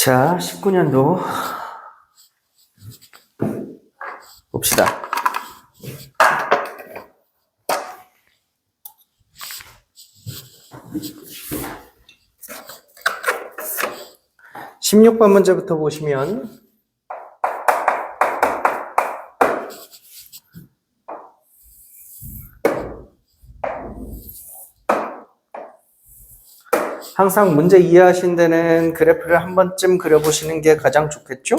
자, 19년도 봅시다. (16번) 문제부터 보시면 항상 문제 이해하신 데는 그래프를 한 번쯤 그려보시는 게 가장 좋겠죠?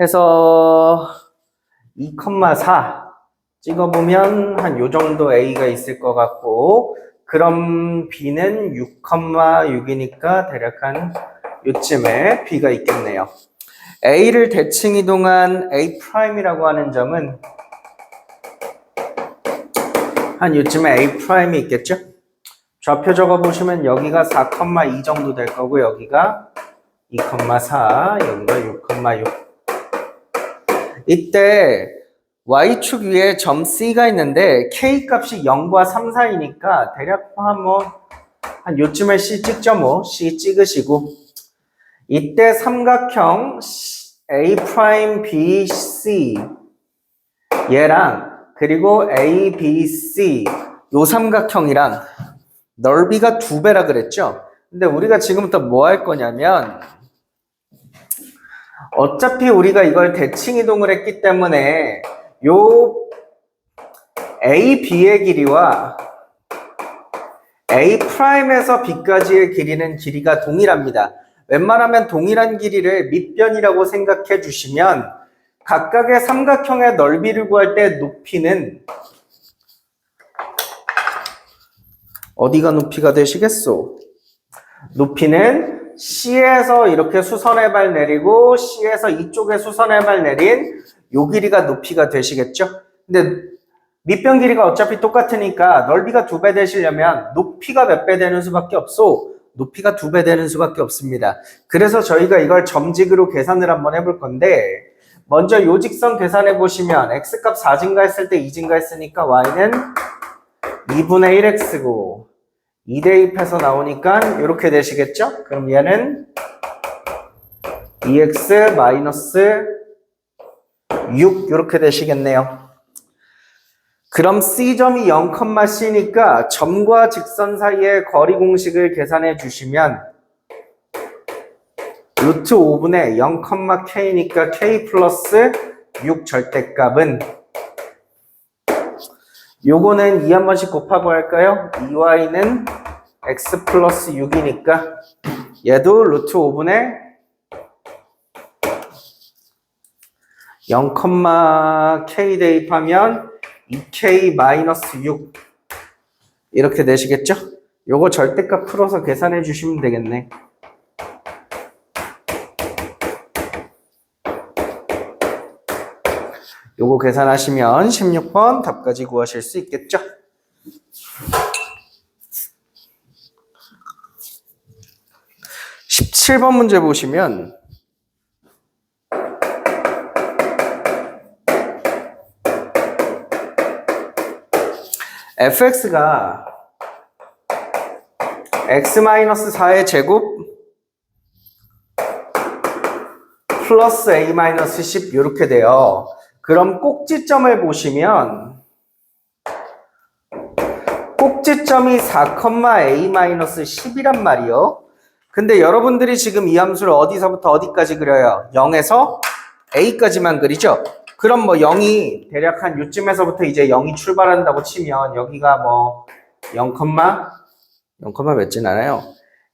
해서 2,4 찍어보면 한 요 정도 A가 있을 것 같고, 그럼 B는 6,6이니까 대략 한 요쯤에 B가 있겠네요. A를 대칭 이동한 A'이라고 하는 점은 한 요쯤에 A'이 있겠죠? 좌표 적어보시면 여기가 4,2 정도 될 거고, 여기가 2,4, 여기가 6,6. 이때 Y축 위에 점 C가 있는데 K 값이 0과 3 사이니까 대략 한 요쯤에 C 찍죠 뭐. C 찍으시고, 이때 삼각형 A'BC 얘랑 그리고 ABC 요 삼각형이랑 넓이가 2배라 그랬죠? 근데 우리가 지금부터 뭐 할 거냐면, 어차피 우리가 이걸 대칭 이동을 했기 때문에 요 AB의 길이와 A'에서 B까지의 길이는 길이가 동일합니다. 웬만하면 동일한 길이를 밑변이라고 생각해 주시면 각각의 삼각형의 넓이를 구할 때 높이는 어디가 높이가 되시겠소? 높이는 C에서 이렇게 수선의 발 내리고 C에서 이쪽에 수선의 발 내린 요 길이가 높이가 되시겠죠? 근데 밑변 길이가 어차피 똑같으니까 넓이가 2배 되시려면 높이가 몇 배 되는 수밖에 없소? 높이가 2배 되는 수밖에 없습니다. 그래서 저희가 이걸 점직으로 계산을 한번 해볼 건데, 먼저 요 직선 계산해 보시면 X값 4 증가했을 때 2 증가했으니까 Y는 2분의 1X고 2 대입해서 나오니까 이렇게 되시겠죠? 그럼 얘는 2X 마이너스 6 이렇게 되시겠네요. 그럼 C점이 0,C니까 점과 직선 사이의 거리 공식을 계산해 주시면 루트 5분의 0,K니까 K 플러스 6 절대값은, 요거는 2 한 번씩 곱하고 할까요? 2y는 x 플러스 6이니까 얘도 루트 5분의 0,k 대입하면 2k 마이너스 6 이렇게 되시겠죠? 요거 절대값 풀어서 계산해 주시면 되겠네. 요거 계산하시면 16번 답까지 구하실 수 있겠죠? (17번) 문제 보시면 fx가 x-4의 제곱 플러스 a-10 이렇게 돼요. 그럼 꼭지점을 보시면 꼭지점이 4,a-10이란 말이요. 근데 여러분들이 지금 이 함수를 어디서부터 어디까지 그려요? 0에서 a까지만 그리죠? 그럼 뭐 0이 대략 한 요쯤에서부터 이제 0이 출발한다고 치면 여기가 뭐 0, 몇진 않아요.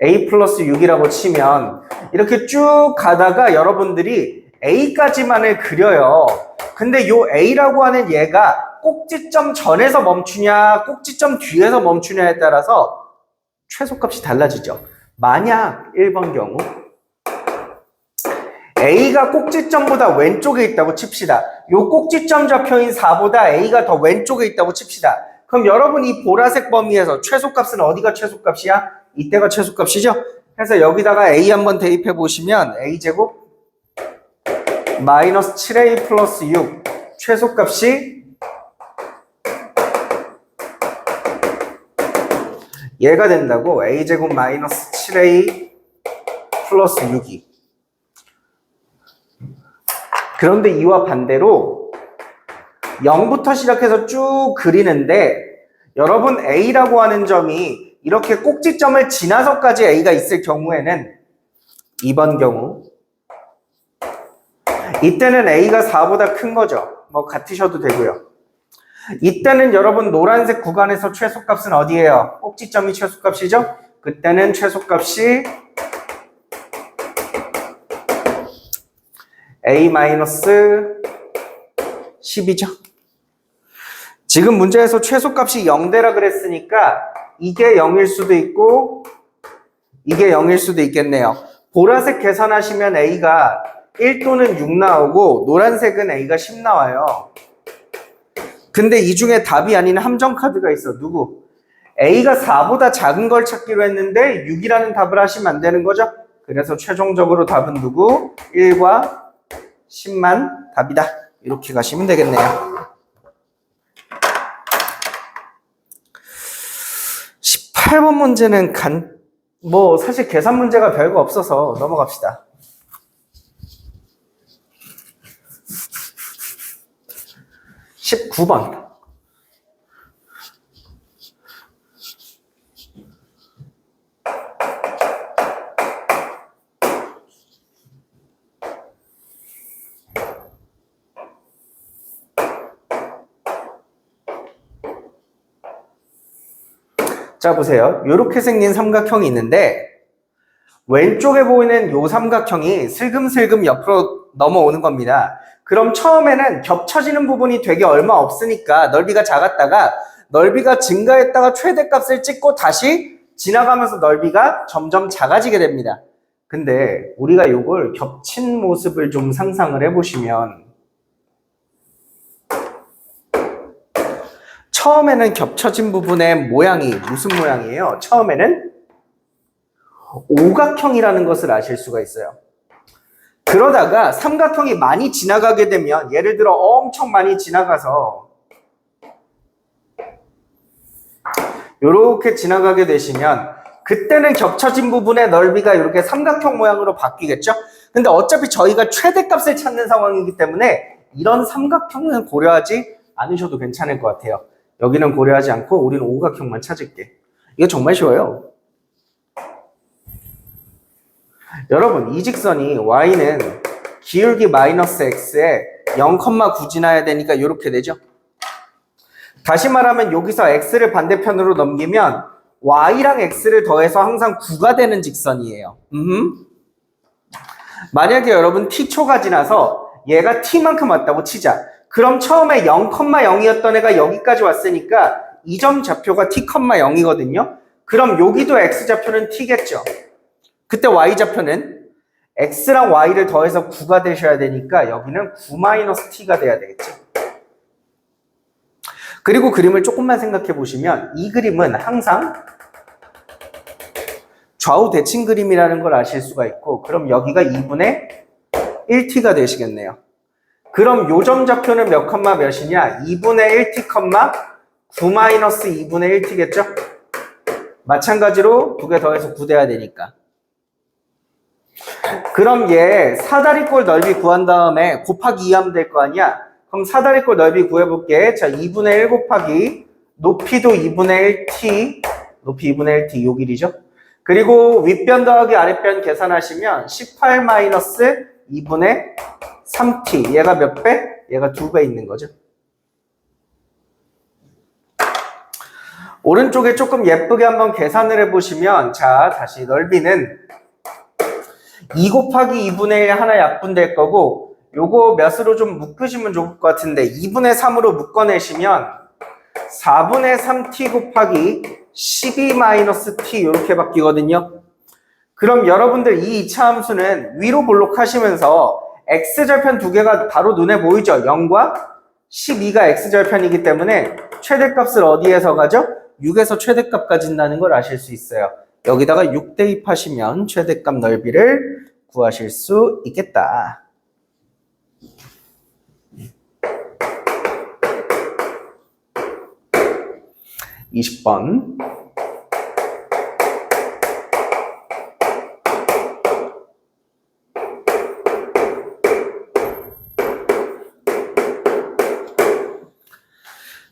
a 플러스 6이라고 치면 이렇게 쭉 가다가 여러분들이 a까지만을 그려요. 근데 요 a라고 하는 얘가 꼭지점 전에서 멈추냐 꼭지점 뒤에서 멈추냐에 따라서 최소값이 달라지죠. 만약 1번 경우 a가 꼭지점보다 왼쪽에 있다고 칩시다. 요 꼭지점 좌표인 4보다 a가 더 왼쪽에 있다고 칩시다. 그럼 여러분 이 보라색 범위에서 최소값은 어디가 최소값이야? 이때가 최소값이죠? 그래서 여기다가 a 한번 대입해 보시면 a제곱 마이너스 7a 플러스 6 최소값이 얘가 된다고. a제곱 마이너스 7a 플러스 6이 그런데 이와 반대로 0부터 시작해서 쭉 그리는데 여러분 A라고 하는 점이 이렇게 꼭지점을 지나서까지 A가 있을 경우에는 2번 경우 이때는 A가 4보다 큰 거죠. 뭐 같으셔도 되고요. 이때는 여러분 노란색 구간에서 최소값은 어디예요? 꼭지점이 최소값이죠? 그때는 최소값이 A-10이죠. 지금 문제에서 최소값이 0대라 그랬으니까 이게 0일 수도 있고 이게 0일 수도 있겠네요. 보라색 계산하시면 A가 1 또는 6 나오고 노란색은 A가 10 나와요. 근데 이 중에 답이 아닌 함정 카드가 있어. 누구? A가 4보다 작은 걸 찾기로 했는데 6이라는 답을 하시면 안 되는 거죠? 그래서 최종적으로 답은 누구? 1과 10만 답이다. 이렇게 가시면 되겠네요. 18번 문제는 사실 계산 문제가 별거 없어서 넘어갑시다. 19번. 자, 보세요. 이렇게 생긴 삼각형이 있는데 왼쪽에 보이는 이 삼각형이 슬금슬금 옆으로 넘어오는 겁니다. 그럼 처음에는 겹쳐지는 부분이 되게 얼마 없으니까 넓이가 작았다가 넓이가 증가했다가 최대값을 찍고 다시 지나가면서 넓이가 점점 작아지게 됩니다. 근데 우리가 이걸 겹친 모습을 좀 상상을 해보시면 처음에는 겹쳐진 부분의 모양이 무슨 모양이에요? 처음에는 오각형이라는 것을 아실 수가 있어요. 그러다가 삼각형이 많이 지나가게 되면 예를 들어 엄청 많이 지나가서 이렇게 지나가게 되시면 그때는 겹쳐진 부분의 넓이가 이렇게 삼각형 모양으로 바뀌겠죠? 근데 어차피 저희가 최대값을 찾는 상황이기 때문에 이런 삼각형은 고려하지 않으셔도 괜찮을 것 같아요. 여기는 고려하지 않고 우리는 오각형만 찾을게. 이거 정말 쉬워요. 여러분 이 직선이 y는 기울기 마이너스 x에 0,9 지나야 되니까 이렇게 되죠. 다시 말하면 여기서 x를 반대편으로 넘기면 y랑 x를 더해서 항상 9가 되는 직선이에요. 만약에 여러분 t초가 지나서 얘가 t만큼 왔다고 치자. 그럼 처음에 0,0이었던 애가 여기까지 왔으니까 이 점 좌표가 t,0이거든요. 그럼 여기도 x좌표는 t겠죠. 그때 y좌표는 x랑 y를 더해서 9가 되셔야 되니까 여기는 9-t가 돼야 되겠죠. 그리고 그림을 조금만 생각해 보시면 이 그림은 항상 좌우 대칭 그림이라는 걸 아실 수가 있고 그럼 여기가 2분의 1t가 되시겠네요. 그럼 요점 좌표는 몇 컴마 몇이냐? 2분의 1t, 9-2분의 1t겠죠? 마찬가지로 두 개 더해서 9 돼야 되니까. 그럼 얘 사다리꼴 넓이 구한 다음에 곱하기 2 하면 될 거 아니야? 그럼 사다리꼴 넓이 구해볼게. 자, 2분의 1 곱하기 높이도 2분의 1t, 높이 2분의 1t 요 길이죠? 그리고 윗변 더하기 아랫변 계산하시면 18-2분의 3t. 얘가 몇 배? 얘가 2배 있는 거죠. 오른쪽에 조금 예쁘게 한번 계산을 해보시면 자, 다시 넓이는 2 곱하기 2분의 1 하나 약분될 거고 요거 몇으로 좀 묶으시면 좋을 것 같은데 2분의 3으로 묶어내시면 4분의 3t 곱하기 12-t 이렇게 바뀌거든요. 그럼 여러분들 이 이차함수는 위로 볼록하시면서 x절편 두 개가 바로 눈에 보이죠? 0과 12가 x절편이기 때문에 최대값을 어디에서 가죠? 6에서 최대값 가진다는 걸 아실 수 있어요. 여기다가 6 대입하시면 최대값 넓이를 구하실 수 있겠다. 20번.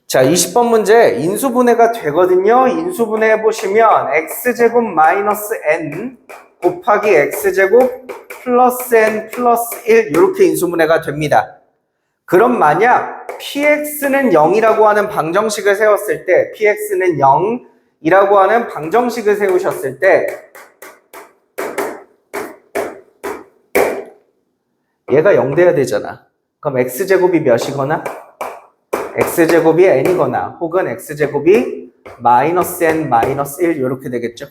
자, 20번 문제 인수분해가 되거든요. 인수분해 해보시면 x제곱 마이너스 n 곱하기 x제곱 플러스 n 플러스 1 이렇게 인수분해가 됩니다. 그럼 만약 px는 0이라고 하는 방정식을 세웠을 때 px는 0이라고 하는 방정식을 세우셨을 때 얘가 0 돼야 되잖아. 그럼 x제곱이 몇이거나 x제곱이 n이거나 혹은 x제곱이 마이너스 n 마이너스 1 이렇게 되겠죠.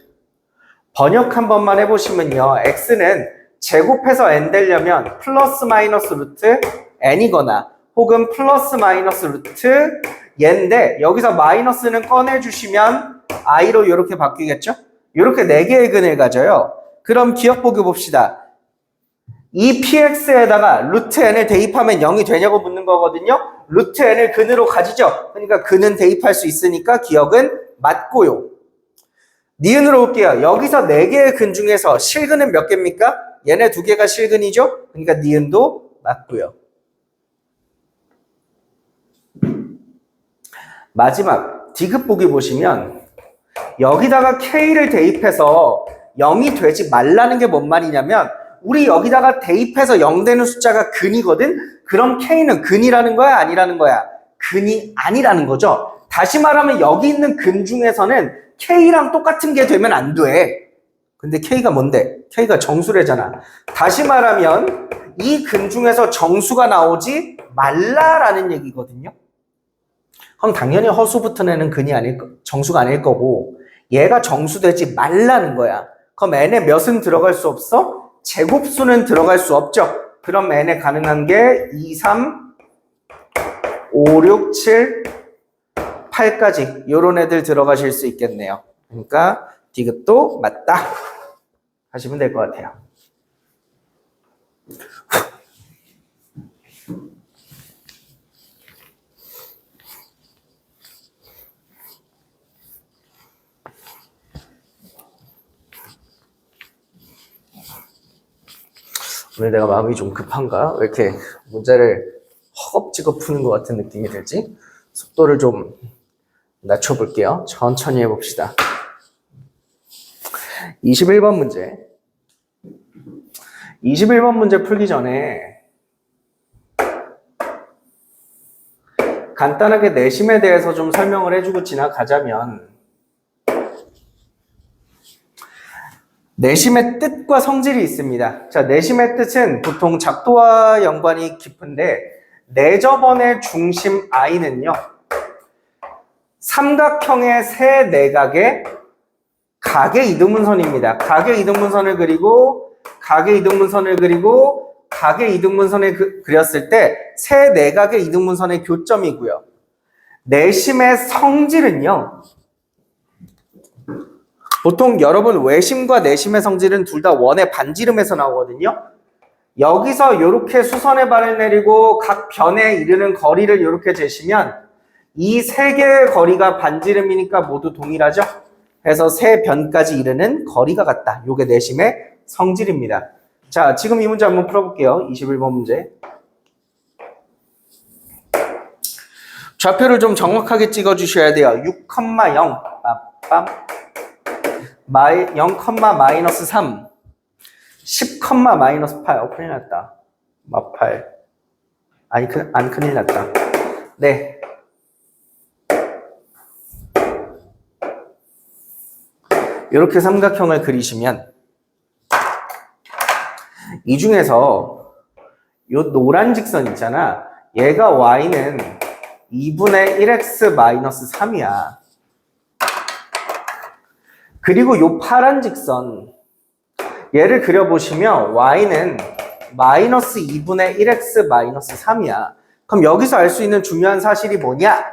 번역 한 번만 해보시면요. x는 제곱해서 n 되려면 플러스 마이너스 루트 n이거나 혹은 플러스 마이너스 루트 얘인데 여기서 마이너스는 꺼내주시면 i로 이렇게 바뀌겠죠. 이렇게 4개의 근을 가져요. 그럼 기억 보기 봅시다. 이 px에다가 루트 n을 대입하면 0이 되냐고 묻는 거거든요. 루트 n을 근으로 가지죠. 그러니까 근은 대입할 수 있으니까 기억은 맞고요. 니은으로 올게요. 여기서 4개의 근 중에서 실근은 몇 개입니까? 얘네 2개가 실근이죠. 그러니까 니은도 맞고요. 마지막 디귿 보기 보시면 여기다가 k를 대입해서 0이 되지 말라는 게 뭔 말이냐면 우리 여기다가 대입해서 0 되는 숫자가 근이거든? 그럼 K는 근이라는 거야? 아니라는 거야? 근이 아니라는 거죠. 다시 말하면 여기 있는 근 중에서는 K랑 똑같은 게 되면 안 돼. 근데 K가 뭔데? K가 정수래잖아. 다시 말하면 이 근 중에서 정수가 나오지 말라라는 얘기거든요. 그럼 당연히 허수 붙은 애는 근이 아닐 정수가 아닐 거고 얘가 정수되지 말라는 거야. 그럼 n에 몇은 들어갈 수 없어? 제곱수는 들어갈 수 없죠. 그럼 n에 가능한 게 2, 3, 5, 6, 7, 8까지 이런 애들 들어가실 수 있겠네요. 그러니까 디귿도 맞다 하시면 될 것 같아요. 오늘 내가 마음이 좀 급한가? 왜 이렇게 문제를 허겁지겁 푸는 것 같은 느낌이 들지? 속도를 좀 낮춰볼게요. 천천히 해봅시다. 21번 문제. 21번 문제 풀기 전에 간단하게 내심에 대해서 좀 설명을 해주고 지나가자면 내심의 뜻과 성질이 있습니다. 자, 내심의 뜻은 보통 작도와 연관이 깊은데 내접원의 중심 I는요. 삼각형의 세 내각의 각의 이등분선입니다. 각의 이등분선을 그리고 각의 이등분선을 그리고 각의 이등분선을 그렸을 때 세 내각의 이등분선의 교점이고요. 내심의 성질은요. 보통 여러분 외심과 내심의 성질은 둘 다 원의 반지름에서 나오거든요. 여기서 이렇게 수선의 발을 내리고 각 변에 이르는 거리를 이렇게 재시면 이 세 개의 거리가 반지름이니까 모두 동일하죠. 해서 세 변까지 이르는 거리가 같다. 이게 내심의 성질입니다. 자, 지금 이 문제 한번 풀어볼게요. 21번 문제. 좌표를 좀 정확하게 찍어주셔야 돼요. 6,0 0, 마이너스 3 10, 마이너스 8 큰일 났다. 8 아니 안 큰일 났다. 네, 이렇게 삼각형을 그리시면 이 중에서 요 노란 직선 있잖아. 얘가 y는 2분의 1x 마이너스 3이야. 그리고 요 파란 직선 얘를 그려보시면 y는 마이너스 2분의 1x 마이너스 3이야. 그럼 여기서 알 수 있는 중요한 사실이 뭐냐?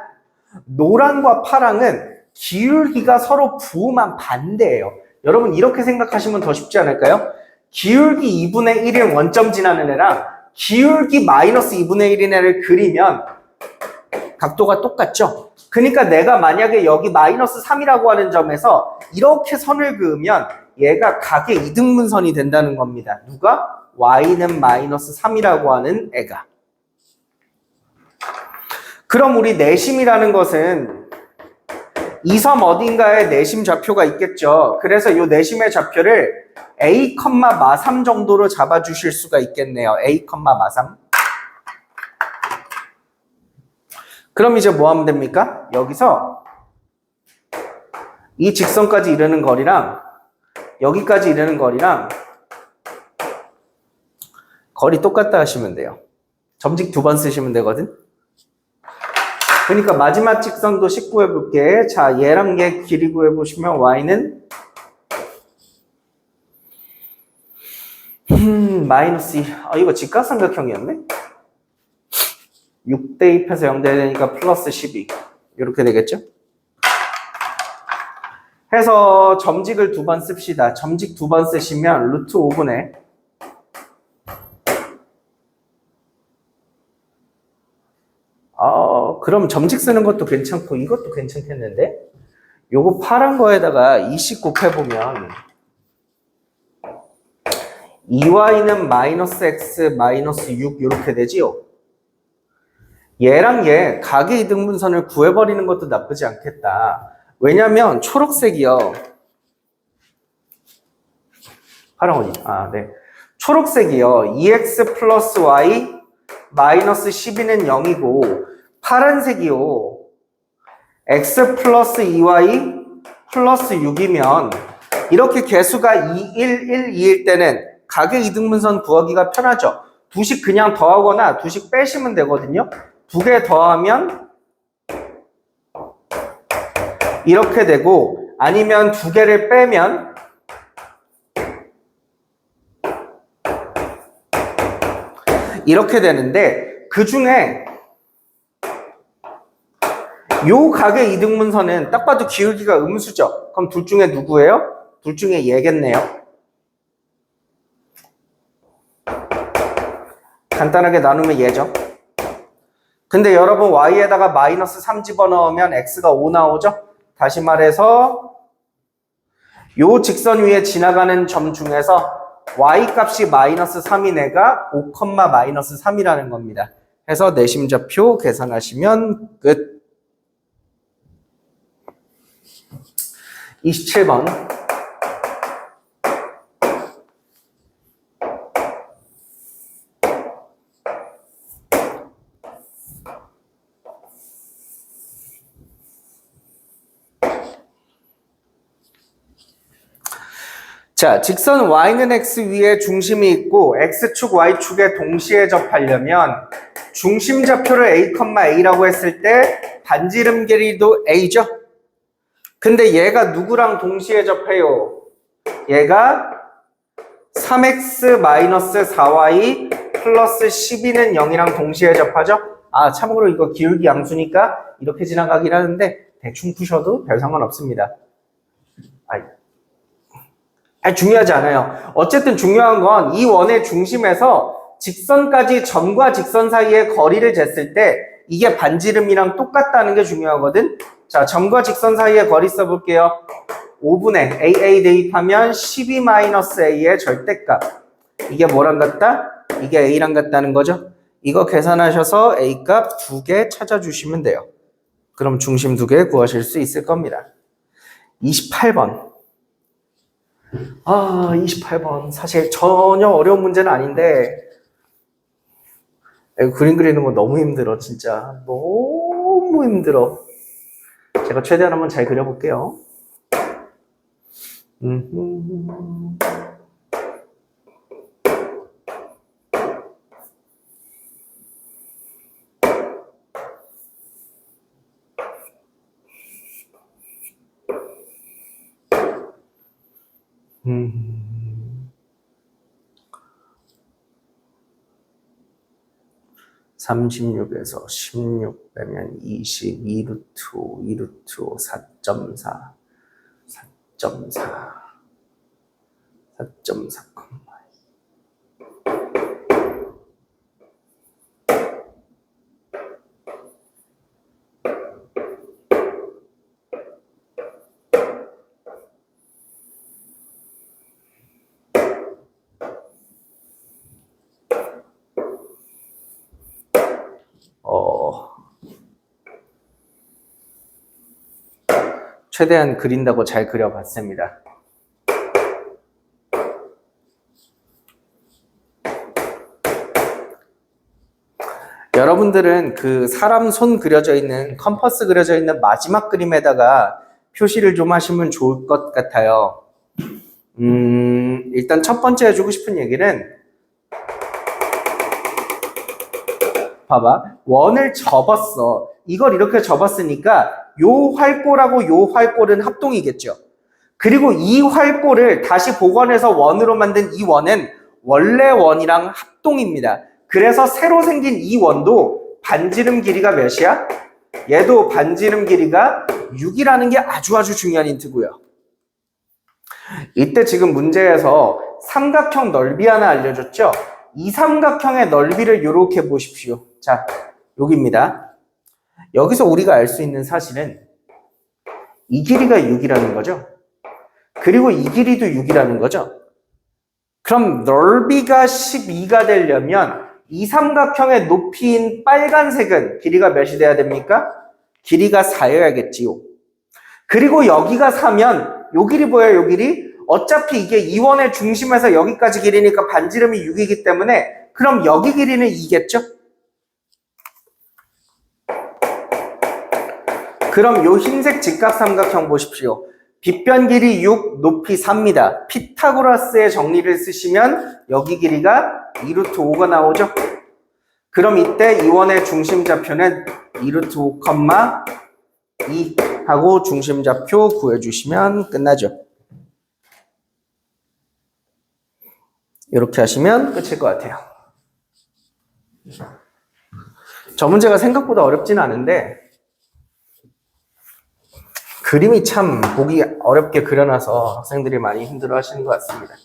노랑과 파랑은 기울기가 서로 부호만 반대예요. 여러분 이렇게 생각하시면 더 쉽지 않을까요? 기울기 2분의 1인 원점 지나는 애랑 기울기 마이너스 2분의 1인 애를 그리면 각도가 똑같죠? 그러니까 내가 만약에 여기 마이너스 3이라고 하는 점에서 이렇게 선을 그으면 얘가 각의 이등분선이 된다는 겁니다. 누가? y는 마이너스 3이라고 하는 애가. 그럼 우리 내심이라는 것은 이 섬 어딘가에 내심 좌표가 있겠죠. 그래서 이 내심의 좌표를 a, 마3 정도로 잡아주실 수가 있겠네요. a, 마3. 그럼 이제 뭐 하면 됩니까? 여기서 이 직선까지 이르는 거리랑 여기까지 이르는 거리랑 거리 똑같다 하시면 돼요. 점직 2번 쓰시면 되거든. 그러니까 마지막 직선도 19 해볼게. 자, 얘랑 얘 길이 구해보시면 y는 마이너스 2. 이거 직각삼각형이었네? 6 대입해서 0 되니까 플러스 12. 이렇게 되겠죠? 해서 점직을 2번 씁시다. 점직 2번 쓰시면 루트 5분의 그럼 점직 쓰는 것도 괜찮고 이것도 괜찮겠는데? 요거 파란 거에다가 20 곱해보면 2y는 마이너스 x 마이너스 6 이렇게 되지요? 얘랑 얘 각의 이등분선을 구해버리는 것도 나쁘지 않겠다. 왜냐면 초록색이요. 파란 어디? 네. 초록색이요. 2x 플러스 y 마이너스 12는 0이고 파란색이요. x 플러스 2y 플러스 6이면 이렇게 개수가 2, 1, 1, 2일 때는 각의 이등분선 구하기가 편하죠. 2씩 그냥 더하거나 2씩 빼시면 되거든요. 2개 더하면 이렇게 되고 아니면 2개를 빼면 이렇게 되는데 그 중에 요 각의 이등분선은 딱 봐도 기울기가 음수죠. 그럼 둘 중에 누구예요? 둘 중에 얘겠네요. 간단하게 나누면 얘죠. 근데 여러분 y에다가 마이너스 3 집어넣으면 x가 5 나오죠? 다시 말해서 요 직선 위에 지나가는 점 중에서 y 값이 마이너스 3인 애가 5, 마이너스 3이라는 겁니다. 해서 내심좌표 계산하시면 끝. 27번. 자, 직선 y는 x 위에 중심이 있고 x축, y축에 동시에 접하려면 중심 좌표를 a, a라고 했을 때 반지름 길이도 a죠? 근데 얘가 누구랑 동시에 접해요? 얘가 3x-4y 플러스 12는 0이랑 동시에 접하죠? 참고로 이거 기울기 양수니까 이렇게 지나가긴 하는데 대충 푸셔도 별 상관없습니다. 중요하지 않아요. 어쨌든 중요한 건 이 원의 중심에서 직선까지 점과 직선 사이의 거리를 쟀을 때 이게 반지름이랑 똑같다는 게 중요하거든. 자, 점과 직선 사이의 거리 써볼게요. 5분의 AA 대입하면 12-A의 절대값. 이게 뭐랑 같다? 이게 A랑 같다는 거죠. 이거 계산하셔서 A값 2개 찾아주시면 돼요. 그럼 중심 2개 구하실 수 있을 겁니다. 28번. 28번. 사실 전혀 어려운 문제는 아닌데 그림 그리는 거 너무 힘들어. 진짜 너무 힘들어. 제가 최대한 한번 잘 그려볼게요. 음. 36에서 16 빼면 20, 2루트 5, 2루트 5, 4.4, 4.4, 4.4, 최대한 그린다고 잘 그려봤습니다. 여러분들은 그 사람 손 그려져 있는, 컴퍼스 그려져 있는 마지막 그림에다가 표시를 좀 하시면 좋을 것 같아요. 일단 첫 번째 해주고 싶은 얘기는, 봐봐. 원을 접었어. 이걸 이렇게 접었으니까 요 활골하고 요 활골은 합동이겠죠. 그리고 이 활골을 다시 복원해서 원으로 만든 이 원은 원래 원이랑 합동입니다. 그래서 새로 생긴 이 원도 반지름 길이가 몇이야? 얘도 반지름 길이가 6이라는 게 아주 중요한 힌트고요. 이때 지금 문제에서 삼각형 넓이 하나 알려줬죠? 이 삼각형의 넓이를 이렇게 보십시오. 자, 여기입니다. 여기서 우리가 알 수 있는 사실은 이 길이가 6이라는 거죠. 그리고 이 길이도 6이라는 거죠. 그럼 넓이가 12가 되려면 이 삼각형의 높이인 빨간색은 길이가 몇이 돼야 됩니까? 길이가 4여야겠지요. 그리고 여기가 4면 요 길이 뭐예요? 요 길이? 어차피 이게 이 원의 중심에서 여기까지 길이니까 반지름이 6이기 때문에 그럼 여기 길이는 2겠죠? 그럼 요 흰색 직각삼각형 보십시오. 빗변 길이 6, 높이 4입니다. 피타고라스의 정리를 쓰시면 여기 길이가 2루트 5가 나오죠. 그럼 이때 이 원의 중심좌표는 2루트 5, 2 하고 중심좌표 구해주시면 끝나죠. 이렇게 하시면 끝일 것 같아요. 저 문제가 생각보다 어렵진 않은데 그림이 참 보기 어렵게 그려놔서 학생들이 많이 힘들어 하시는 것 같습니다.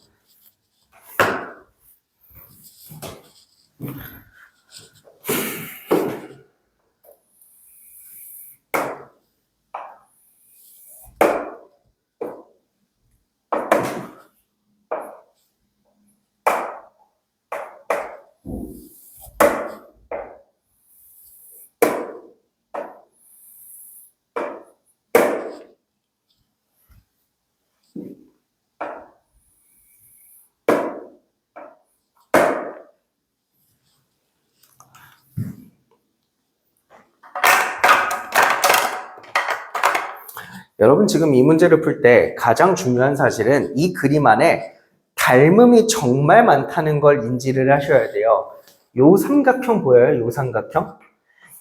여러분 지금 이 문제를 풀 때 가장 중요한 사실은 이 그림 안에 닮음이 정말 많다는 걸 인지를 하셔야 돼요. 요 삼각형 보여요? 요 삼각형?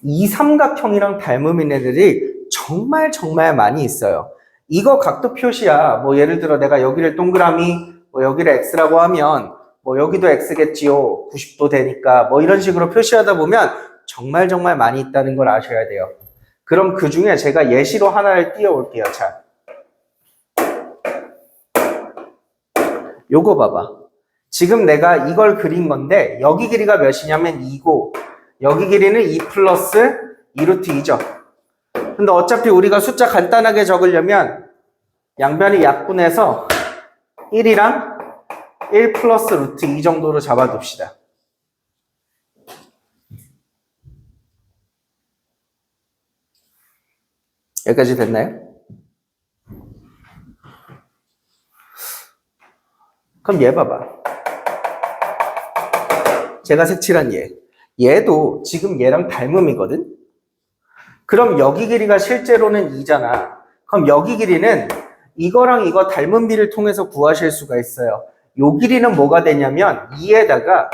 이 삼각형이랑 닮음 있는 애들이 정말 많이 있어요. 이거 각도 표시야. 뭐 예를 들어 내가 여기를 동그라미, 뭐 여기를 X라고 하면 뭐 여기도 X겠지요. 90도 되니까 뭐 이런 식으로 표시하다 보면 정말 많이 있다는 걸 아셔야 돼요. 그럼 그 중에 제가 예시로 하나를 띄워올게요. 자, 요거 봐봐. 지금 내가 이걸 그린 건데 여기 길이가 몇이냐면 2고 여기 길이는 2 플러스 2루트 2죠. 근데 어차피 우리가 숫자 간단하게 적으려면 양변이 약분해서 1이랑 1 플러스 루트 2 정도로 잡아둡시다. 여기까지 됐나요? 그럼 얘 봐봐. 제가 색칠한 얘. 얘도 지금 얘랑 닮음이거든? 그럼 여기 길이가 실제로는 2잖아. 그럼 여기 길이는 이거랑 이거 닮은 비를 통해서 구하실 수가 있어요. 요 길이는 뭐가 되냐면 2에다가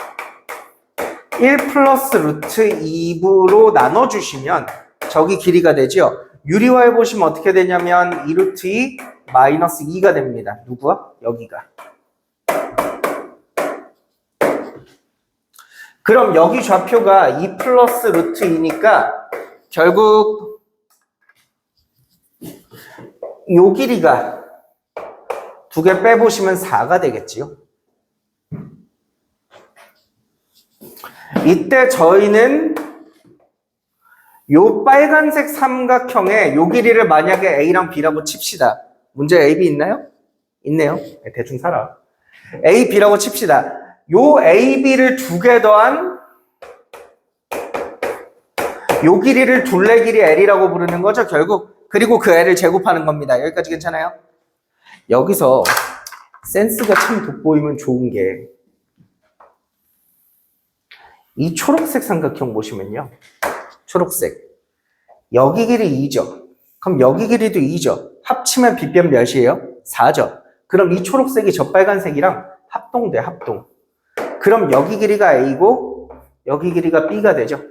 1 플러스 루트 2부로 나눠주시면 저기 길이가 되죠. 유리화해 보시면 어떻게 되냐면 2루트 2 마이너스 2가 됩니다. 누구야? 여기가. 그럼 여기 좌표가 2 플러스 루트 2니까 결국 요 길이가 두 개 빼보시면 4가 되겠지요. 이때 저희는 요 빨간색 삼각형의 요 길이를 만약에 A랑 B라고 칩시다. 문제 A, B 있나요? 있네요. 대충 살아. A, B라고 칩시다. 요 A, B를 두 개 더한 요 길이를 둘레 길이 L이라고 부르는 거죠. 결국 그리고 그 애를 제곱하는 겁니다. 여기까지 괜찮아요? 여기서 센스가 참 돋보이면 좋은 게 이 초록색 삼각형 보시면요. 초록색. 여기 길이 2죠. 그럼 여기 길이도 2죠. 합치면 빗변 몇이에요? 4죠. 그럼 이 초록색이 저 빨간색이랑 합동돼, 합동. 그럼 여기 길이가 A고 여기 길이가 B가 되죠.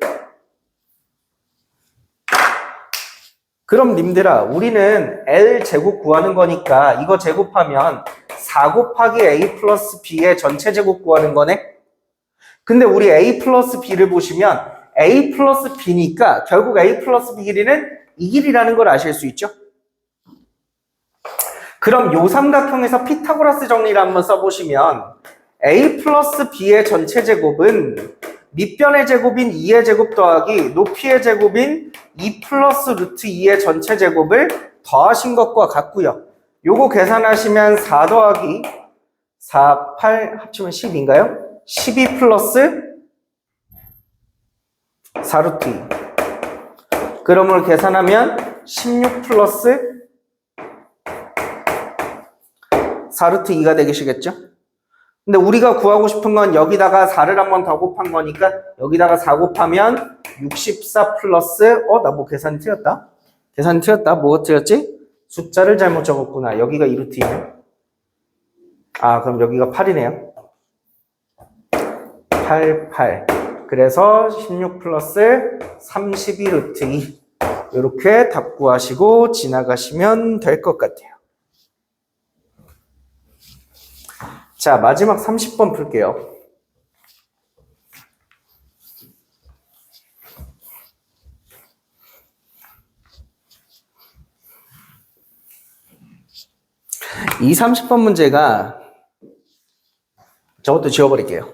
그럼 님들아, 우리는 L 제곱 구하는 거니까 이거 제곱하면 4 곱하기 A 플러스 B의 전체 제곱 구하는 거네? 근데 우리 A 플러스 B를 보시면 A 플러스 B니까 결국 A 플러스 B 길이는 이 길이라는 걸 아실 수 있죠? 그럼 요 삼각형에서 피타고라스 정리를 한번 써보시면 A 플러스 B의 전체 제곱은 밑변의 제곱인 2의 제곱 더하기 높이의 제곱인 2 플러스 루트 2의 전체 제곱을 더하신 것과 같고요. 요거 계산하시면 4 더하기 4, 8 합치면 10인가요? 12 플러스 4루트 2. 그러므로 계산하면 16 플러스 4루트 2가 되시겠죠? 근데 우리가 구하고 싶은 건 여기다가 4를 한 번 더 곱한 거니까 여기다가 4 곱하면 64 플러스 나 뭐 계산이 틀렸다? 계산이 틀렸다? 뭐가 틀렸지? 숫자를 잘못 적었구나. 여기가 2루트 2네. 아, 그럼 여기가 8이네요. 8, 8. 그래서 16 플러스 32 루트 2. 이렇게 답 구하시고 지나가시면 될 것 같아요. 자, 마지막 30번 풀게요. 이 30번 문제가 저것도 지워버릴게요.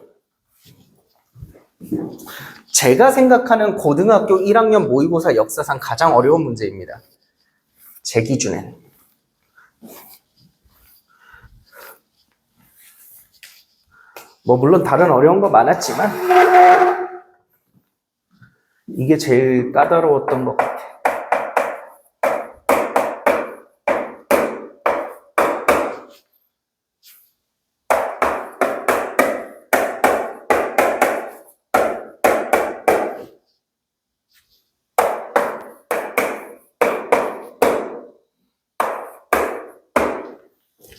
제가 생각하는 고등학교 1학년 모의고사 역사상 가장 어려운 문제입니다. 제 기준엔. 뭐 물론 다른 어려운 거 많았지만 이게 제일 까다로웠던 것 같아요.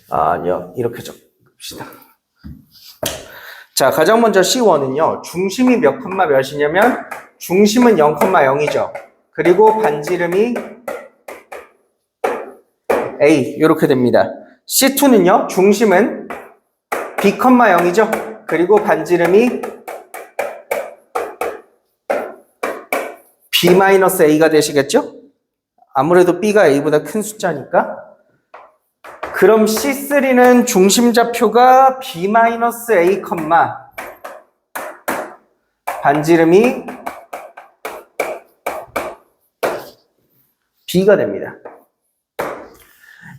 아니요, 이렇게 적읍시다. 자, 가장 먼저 C1은요. 중심이 몇 콤마 몇이냐면 중심은 0,0이죠. 그리고 반지름이 A 이렇게 됩니다. C2는요. 중심은 B,0이죠. 그리고 반지름이 B-A가 되시겠죠? 아무래도 B가 A보다 큰 숫자니까. 그럼 C3는 중심 좌표가 B-A, 반지름이 B가 됩니다.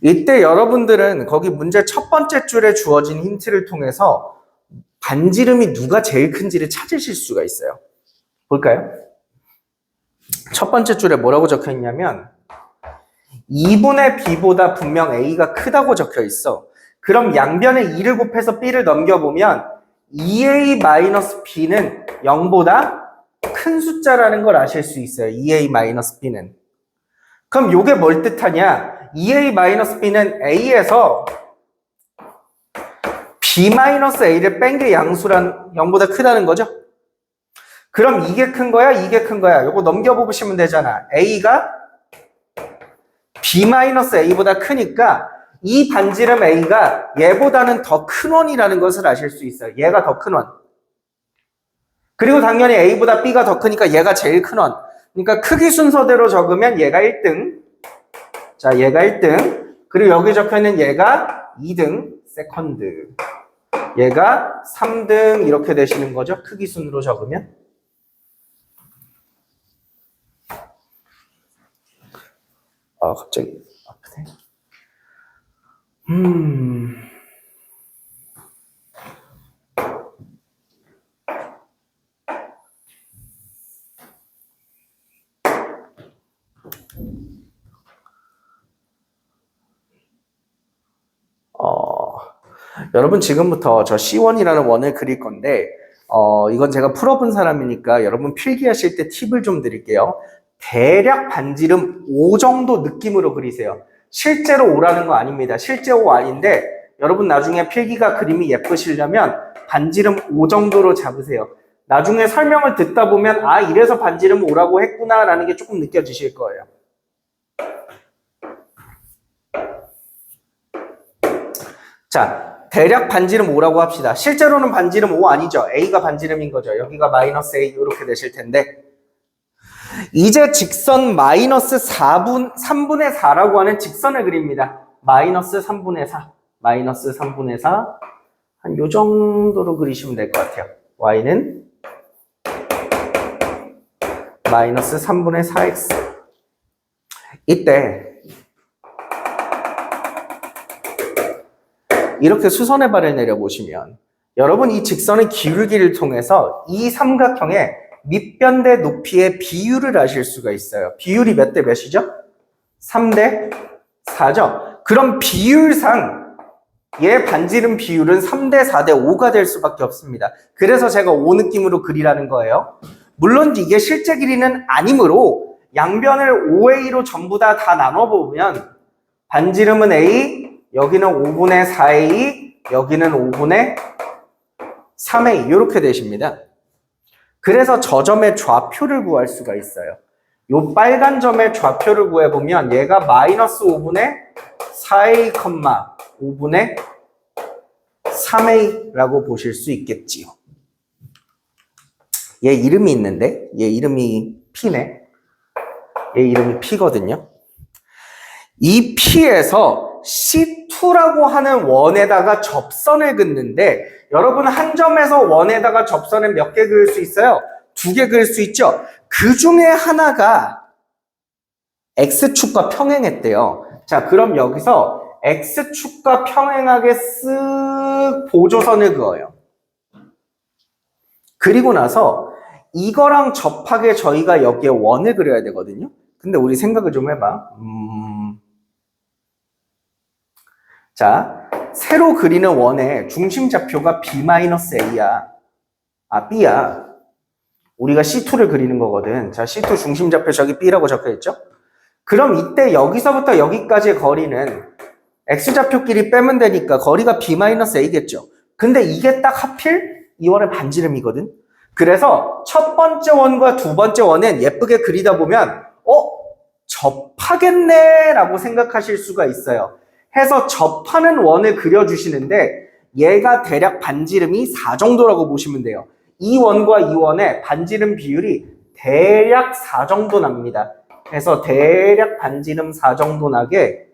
이때 여러분들은 거기 문제 첫 번째 줄에 주어진 힌트를 통해서 반지름이 누가 제일 큰지를 찾으실 수가 있어요. 볼까요? 첫 번째 줄에 뭐라고 적혀 있냐면 2분의 B보다 분명 A가 크다고 적혀 있어. 그럼 양변에 2를 곱해서 B를 넘겨보면 2A-B는 0보다 큰 숫자라는 걸 아실 수 있어요. 2A-B는. 그럼 이게 뭘 뜻하냐? 2A-B는 A에서 B-A를 뺀 게 양수란 0보다 크다는 거죠? 그럼 이게 큰 거야? 이게 큰 거야? 이거 넘겨보시면 되잖아. A가 B-A보다 크니까 이 반지름 A가 얘보다는 더 큰 원이라는 것을 아실 수 있어요. 얘가 더 큰 원. 그리고 당연히 A보다 B가 더 크니까 얘가 제일 큰 원. 그러니까 크기 순서대로 적으면 얘가 1등. 자, 얘가 1등. 그리고 여기 적혀있는 얘가 2등, 세컨드. 얘가 3등 이렇게 되시는 거죠. 크기 순으로 적으면. 갑자기 아프네. 여러분 지금부터 저 C1이라는 원을 그릴 건데 이건 제가 풀어본 사람이니까 여러분 필기하실 때 팁을 좀 드릴게요. 대략 반지름 5 정도 느낌으로 그리세요. 실제로 5라는 거 아닙니다. 실제 5 아닌데 여러분 나중에 필기가 그림이 예쁘시려면 반지름 5 정도로 잡으세요. 나중에 설명을 듣다 보면 아 이래서 반지름 5라고 했구나 라는 게 조금 느껴지실 거예요. 자, 대략 반지름 5라고 합시다. 실제로는 반지름 5 아니죠. A가 반지름인 거죠. 여기가 마이너스 A 이렇게 되실 텐데 이제 직선 마이너스 3분의 4라고 하는 직선을 그립니다. 마이너스 3분의 4 마이너스 3분의 4 한 요 정도로 그리시면 될 것 같아요. Y는 마이너스 3분의 4x 이때 이렇게 수선의 발을 내려보시면 여러분 이 직선의 기울기를 통해서 이 삼각형의 밑변대 높이의 비율을 아실 수가 있어요. 비율이 몇 대 몇이죠? 3대 4죠. 그럼 비율상 얘 반지름 비율은 3대 4대 5가 될 수밖에 없습니다. 그래서 제가 5 느낌으로 그리라는 거예요. 물론 이게 실제 길이는 아니므로 양변을 5A로 전부 다 나눠보면 반지름은 A, 여기는 5분의 4A, 여기는 5분의 3A 이렇게 되십니다. 그래서 저 점의 좌표를 구할 수가 있어요. 요 빨간 점의 좌표를 구해보면 얘가 마이너스 5분의 4A, 5분의 3A라고 보실 수 있겠지요. 얘 이름이 있는데 얘 이름이 P네. 얘 이름이 P거든요. 이 P에서 C2라고 하는 원에다가 접선을 긋는데 여러분 한 점에서 원에다가 접선을 몇 개 그을 수 있어요? 2개 그을 수 있죠? 그 중에 하나가 X축과 평행했대요. 자, 그럼 여기서 X축과 평행하게 쓱 보조선을 그어요. 그리고 나서 이거랑 접하게 저희가 여기에 원을 그려야 되거든요. 근데 우리 생각을 좀 해봐. 자, 새로 그리는 원의 중심 좌표가 B-A야. 아, B야. 우리가 C2를 그리는 거거든. 자, C2 중심 좌표 저기 B라고 적혀있죠? 그럼 이때 여기서부터 여기까지의 거리는 X좌표끼리 빼면 되니까 거리가 B-A겠죠? 근데 이게 딱 하필 이 원의 반지름이거든? 그래서 첫 번째 원과 두 번째 원은 예쁘게 그리다 보면 접하겠네 라고 생각하실 수가 있어요. 해서 접하는 원을 그려주시는데 얘가 대략 반지름이 4 정도라고 보시면 돼요. 이 원과 이 원의 반지름 비율이 대략 4 정도 납니다. 그래서 대략 반지름 4 정도 나게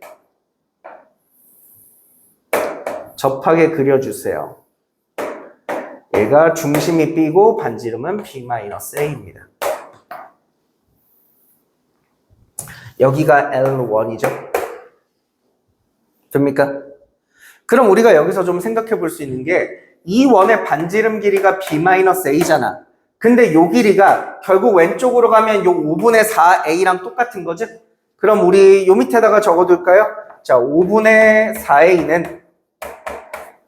접하게 그려주세요. 얘가 중심이 B고 반지름은 B-A입니다. 여기가 L1이죠. 됩니까? 그럼 우리가 여기서 좀 생각해 볼 수 있는 게 이 원의 반지름 길이가 B-A잖아. 근데 요 길이가 결국 왼쪽으로 가면 요 5분의 4A랑 똑같은 거지? 그럼 우리 요 밑에다가 적어둘까요? 자, 5분의 4A는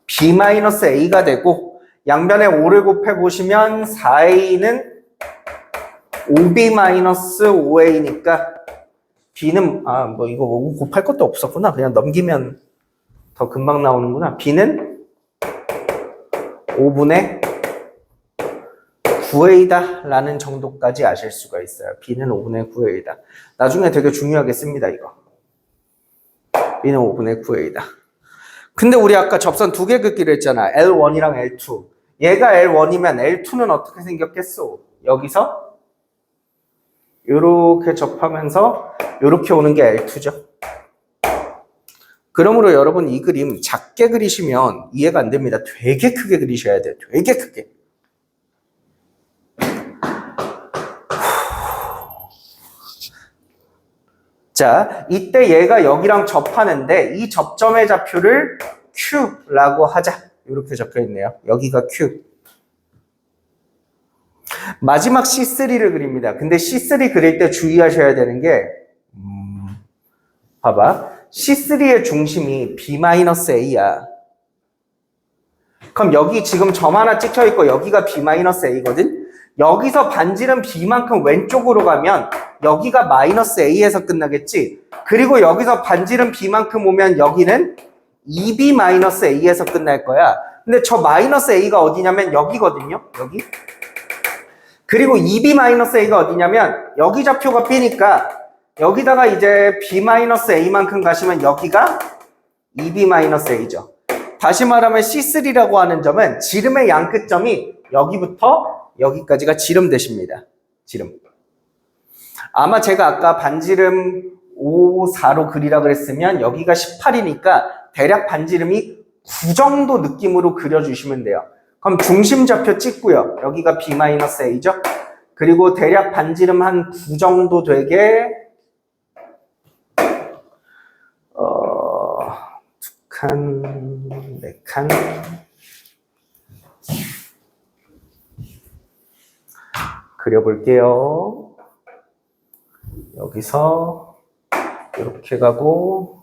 B-A가 되고 양변에 5를 곱해보시면 4A는 5B-5A니까 B는 이거 곱할 것도 없었구나. 그냥 넘기면 더 금방 나오는구나. B는 5분의 9A다 라는 정도까지 아실 수가 있어요. B는 5분의 9A다. 나중에 되게 중요하게 씁니다, 이거. B는 5분의 9A다. 근데 우리 아까 접선 2개 긋기로 했잖아. L1이랑 L2. 얘가 L1이면 L2는 어떻게 생겼겠어? 여기서 이렇게 접하면서 이렇게 오는 게 L2죠. 그러므로 여러분 이 그림 작게 그리시면 이해가 안 됩니다. 되게 크게 그리셔야 돼요. 되게 크게. 자, 이때 얘가 여기랑 접하는데 이 접점의 좌표를 Q라고 하자. 이렇게 적혀있네요. 여기가 Q. 마지막 C3를 그립니다. 근데 C3 그릴 때 주의하셔야 되는 게 봐봐. C3의 중심이 B-A야. 그럼 여기 지금 점 하나 찍혀 있고 여기가 B-A거든? 여기서 반지름 B만큼 왼쪽으로 가면 여기가 -A에서 끝나겠지? 그리고 여기서 반지름 B만큼 오면 여기는 2B-A에서 끝날 거야. 근데 저 -A가 어디냐면 여기거든요. 여기. 그리고 2B-A가 어디냐면 여기 좌표가 B니까 여기다가 이제 B-A만큼 가시면 여기가 2B-A죠. 다시 말하면 C3라고 하는 점은 지름의 양 끝점이 여기부터 여기까지가 지름 대십니다. 지름. 아마 제가 아까 반지름 5, 4로 그리라 그랬으면 여기가 18이니까 대략 반지름이 9 정도 느낌으로 그려주시면 돼요. 그럼 중심 좌표 찍고요. 여기가 B-A죠. 그리고 대략 반지름 한 9 정도 되게 2칸, 4칸 그려볼게요. 여기서 이렇게 가고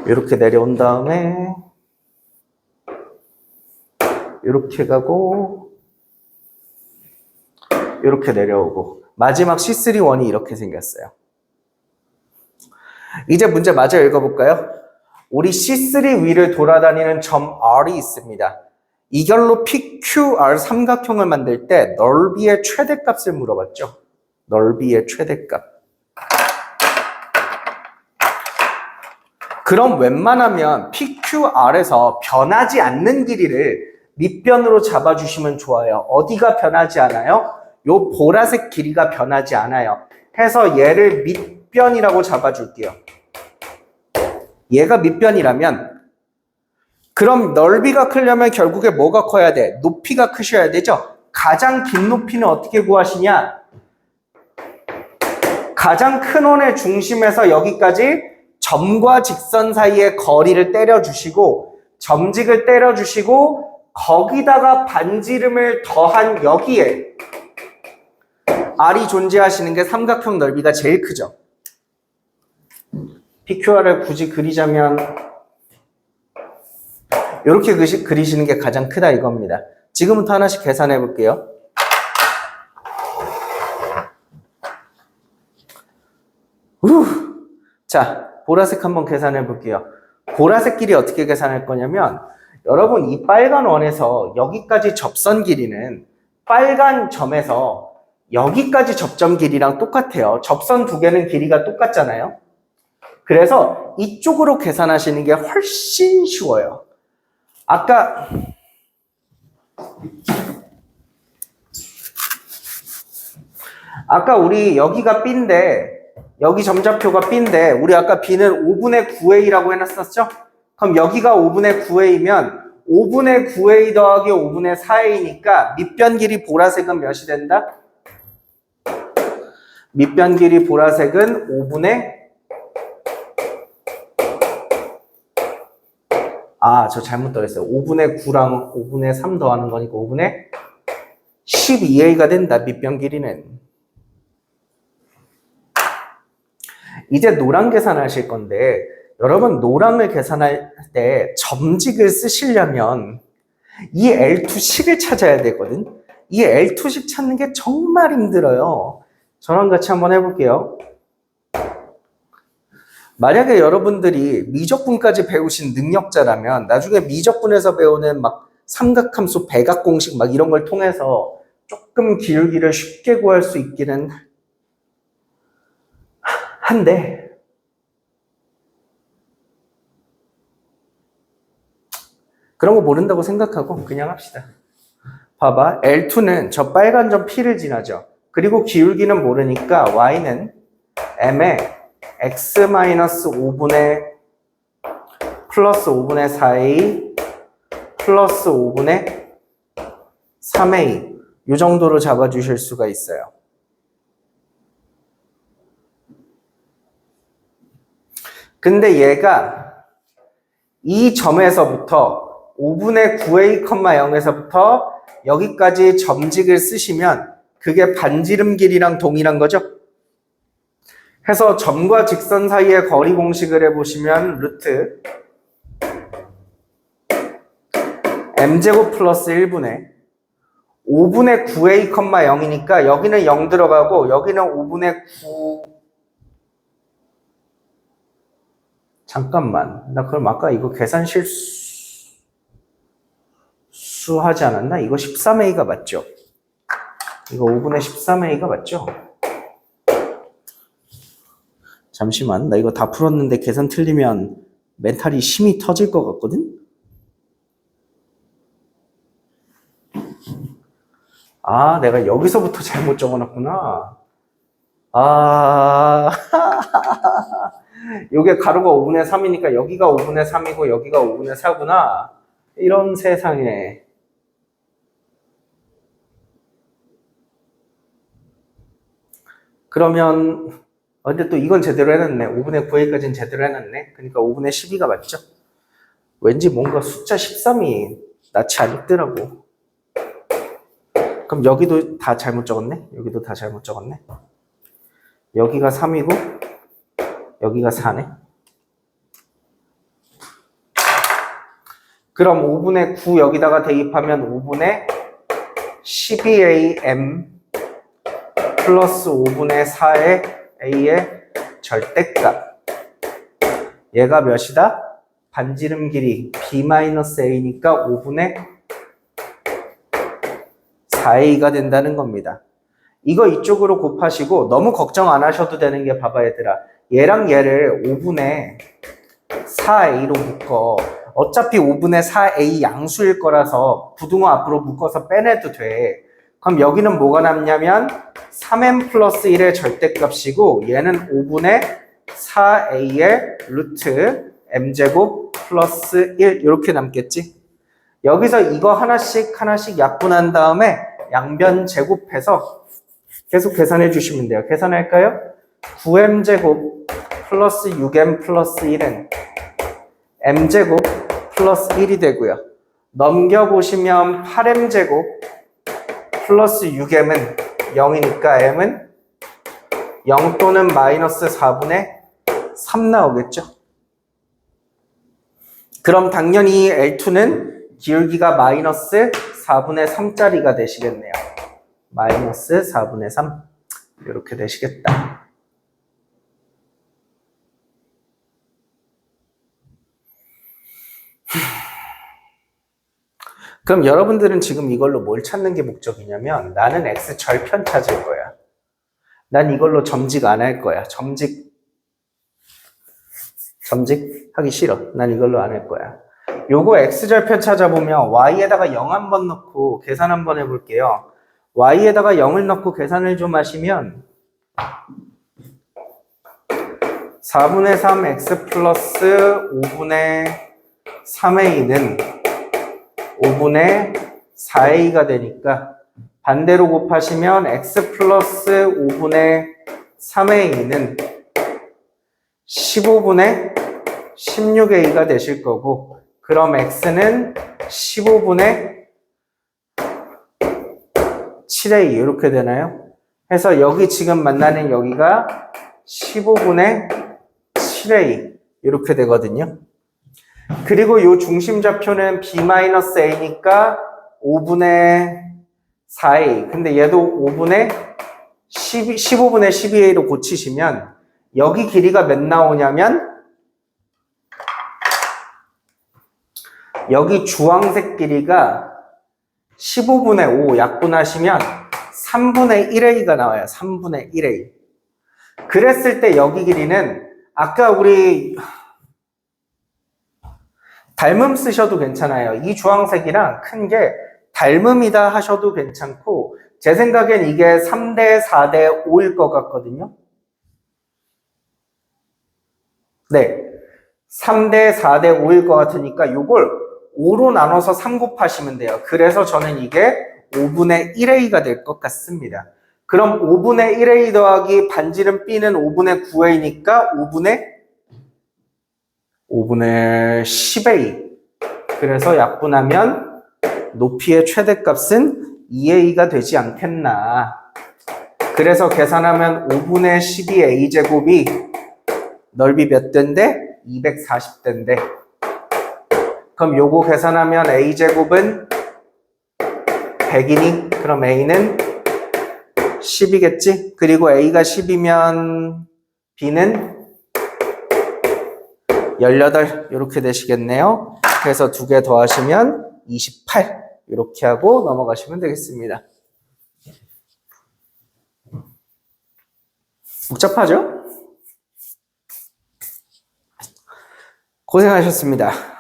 이렇게 내려온 다음에 이렇게 가고 이렇게 내려오고 마지막 C3원이 이렇게 생겼어요. 이제 문제 마저 읽어볼까요? 우리 C3 위를 돌아다니는 점 R이 있습니다. 이결로 PQR 삼각형을 만들 때 넓이의 최대값을 물어봤죠. 넓이의 최대값. 그럼 웬만하면 PQR에서 변하지 않는 길이를 밑변으로 잡아주시면 좋아요. 어디가 변하지 않아요? 요 보라색 길이가 변하지 않아요. 해서 얘를 밑변이라고 잡아줄게요. 얘가 밑변이라면 그럼 넓이가 크려면 결국에 뭐가 커야 돼? 높이가 크셔야 되죠? 가장 긴 높이는 어떻게 구하시냐? 가장 큰 원의 중심에서 여기까지 점과 직선 사이의 거리를 때려주시고 점직을 때려주시고 거기다가 반지름을 더한 여기에 R이 존재하시는 게 삼각형 넓이가 제일 크죠. PQR을 굳이 그리자면 이렇게 그리시는 게 가장 크다 이겁니다. 지금부터 하나씩 계산해 볼게요. 자, 보라색 한번 계산해 볼게요. 보라색 길이 어떻게 계산할 거냐면 여러분 이 빨간 원에서 여기까지 접선 길이는 빨간 점에서 여기까지 접점 길이랑 똑같아요. 접선 두 개는 길이가 똑같잖아요. 그래서 이쪽으로 계산하시는 게 훨씬 쉬워요. 아까 우리 여기가 B인데 여기 점좌표가 B인데 우리 아까 B는 5분의 9A라고 해놨었죠? 그럼 여기가 5분의 9A면 5분의 9A 더하기 5분의 4A니까 밑변 길이 보라색은 몇이 된다? 밑변 길이 보라색은 5분의 저 잘못 더했어요. 5분의 9랑 5분의 3 더하는 거니까 5분의 12A가 된다. 밑변 길이는. 이제 노랑 계산하실 건데 여러분 노랑을 계산할 때 점직을 쓰시려면 이 L2식을 찾아야 되거든. 이 L2식 찾는 게 정말 힘들어요. 저랑 같이 한번 해볼게요. 만약에 여러분들이 미적분까지 배우신 능력자라면 나중에 미적분에서 배우는 막 삼각함수 배각공식 막 이런 걸 통해서 조금 기울기를 쉽게 구할 수 있기는 한데 그런 거 모른다고 생각하고 그냥 합시다. 봐봐. L2는 저 빨간 점 P를 지나죠. 그리고 기울기는 모르니까 Y는 M에 X-5분의 플러스 5분의 4A 플러스 5분의 3A 이 정도로 잡아주실 수가 있어요. 근데 얘가 이 점에서부터 5분의 9A, 0에서부터 여기까지 점직을 쓰시면 그게 반지름 길이랑 동일한 거죠. 해서 점과 직선 사이의 거리 공식을 해보시면 루트 m제곱 플러스 1분의 5분의 9a, 0이니까 여기는 0 들어가고 여기는 5분의 9. 잠깐만. 나 그럼 아까 이거 계산 실수하지 않았나? 이거 13a가 맞죠? 이거 5분의 13a가 맞죠? 잠시만. 나 이거 다 풀었는데 계산 틀리면 멘탈이 심히 터질 것 같거든? 아, 내가 여기서부터 잘못 적어놨구나. 아, 요게 가로가 5분의 3이니까 여기가 5분의 3이고 여기가 5분의 4구나. 이런 세상에. 그러면 근데 또 이건 제대로 해놨네. 5분의 9a까지는 제대로 해놨네. 그러니까 5분의 12가 맞죠? 왠지 뭔가 숫자 13이 낯이 안 익더라고. 그럼 여기도 다 잘못 적었네? 여기도 다 잘못 적었네? 여기가 3이고 여기가 4네? 그럼 5분의 9 여기다가 대입하면 5분의 12am 플러스 5분의 4의 a의 절대값. 얘가 몇이다? 반지름 길이 b-a니까 5분의 4a가 된다는 겁니다. 이거 이쪽으로 곱하시고 너무 걱정 안 하셔도 되는 게 봐봐 얘들아. 얘랑 얘를 5분의 4a로 묶어. 어차피 5분의 4a 양수일 거라서 부등호 앞으로 묶어서 빼내도 돼. 그럼 여기는 뭐가 남냐면 3m 플러스 1의 절대값이고 얘는 5분의 4a의 루트 m제곱 플러스 1 이렇게 남겠지. 여기서 이거 하나씩 약분한 다음에 양변 제곱해서 계속 계산해 주시면 돼요. 계산할까요? 9m제곱 플러스 6m 플러스 1은 m제곱 플러스 1이 되고요. 넘겨보시면 8m제곱 플러스 6m은 0이니까 m은 0 또는 마이너스 4분의 3 나오겠죠. 그럼 당연히 L2는 기울기가 마이너스 4분의 3짜리가 되시겠네요. 마이너스 4분의 3 이렇게 되시겠다. 그럼 여러분들은 지금 이걸로 뭘 찾는 게 목적이냐면 나는 x 절편 찾을 거야. 난 이걸로 점직 안 할 거야. 점직 하기 싫어. 난 이걸로 안 할 거야. 요거 x절편 찾아보면 y에다가 0 한번 넣고 계산 한번 해볼게요. y에다가 0을 넣고 계산을 좀 하시면 4분의 3 x 플러스 5분의 3a는 5분의 4a가 되니까 반대로 곱하시면 x 플러스 5분의 3a는 15분의 16a가 되실 거고 그럼 x는 15분의 7a 이렇게 되나요? 해서 여기 지금 만나는 여기가 15분의 7a 이렇게 되거든요. 그리고 이 중심좌표는 b-a니까 5분의 4a. 근데 얘도 5분의 15분의 12a로 고치시면 여기 길이가 몇 나오냐면 여기 주황색 길이가 15분의 5 약분하시면 3분의 1a가 나와요. 3분의 1a. 그랬을 때 여기 길이는 아까 우리 닮음 쓰셔도 괜찮아요. 이 주황색이랑 큰 게 닮음이다 하셔도 괜찮고 제 생각엔 이게 3대 4대 5일 것 같거든요. 네, 3대 4대 5일 것 같으니까 이걸 5로 나눠서 3 곱하시면 돼요. 그래서 저는 이게 5분의 1a가 될 것 같습니다. 그럼 5분의 1a 더하기 반지름 b는 5분의 9a니까 5분의 10a. 그래서 약분하면 높이의 최대값은 2a가 되지 않겠나. 그래서 계산하면 5분의 12a 제곱이 넓이 몇 대인데? 240대인데 그럼 요거 계산하면 a제곱은 100이니? 그럼 a는 10이겠지? 그리고 a가 10이면 b는 18 이렇게 되시겠네요. 그래서 두 개 더하시면 28 이렇게 하고 넘어가시면 되겠습니다. 복잡하죠? 고생하셨습니다.